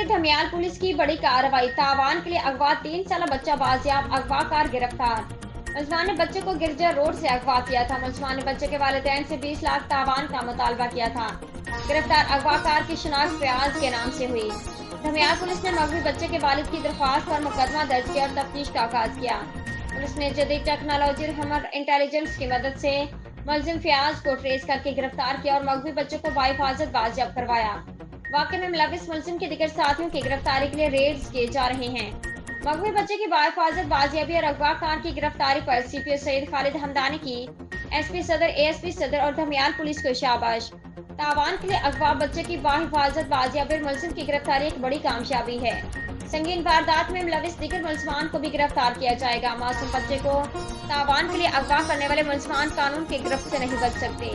Dhamial police کی بڑی کارروائی، تاوان کے لیے اغوا 3 سالہ بچہ بازیاب، اغوا کار گرفتار۔ ملزمان نے بچے کو گرجر روڈ سے اغوا کیا تھا۔ ملزمان نے بچے کے والدین سے 20 لاکھ تاوان کا مطالبہ کیا تھا۔ گرفتار اغوا کار کی شناخت فیاض کے نام سے ہوئی۔ دھمیال پولیس نے مغوی بچے کے والد کی درخواست پر مقدمہ درج کیا اور تفتیش کا آغاز کیا۔ پولیس نے جدید ٹیکنالوجی اور ہیومن انٹیلیجنس کی مدد سے ملزم فیاض کو ٹریس کر کے گرفتار کیا اور مغوی بچوں کو بحفاظت بازیاب کروایا۔ واقعے میں ملوث ملزم کے دیگر ساتھیوں کی گرفتاری کے لیے ریڈز کیے جا رہے ہیں۔ مغوی بچے کی بحفاظت بازیابی اور اغوا کار کی گرفتاری پر سی پی او سعید خالد ہمدانی کی ایس پی صدر، اے ایس پی صدر اور دھمیال پولیس کو شاباش۔ تاوان کے لیے اغوا بچے کی بحفاظت بازیابی اور ملزم کی گرفتاری ایک بڑی کامیابی ہے۔ سنگین واردات میں ملوث دیگر ملزمان کو بھی گرفتار کیا جائے گا۔ معصوم بچے کو تاوان کے لیے اغوا کرنے والے ملزمان قانون کی گرفت سے نہیں بچ سکتے۔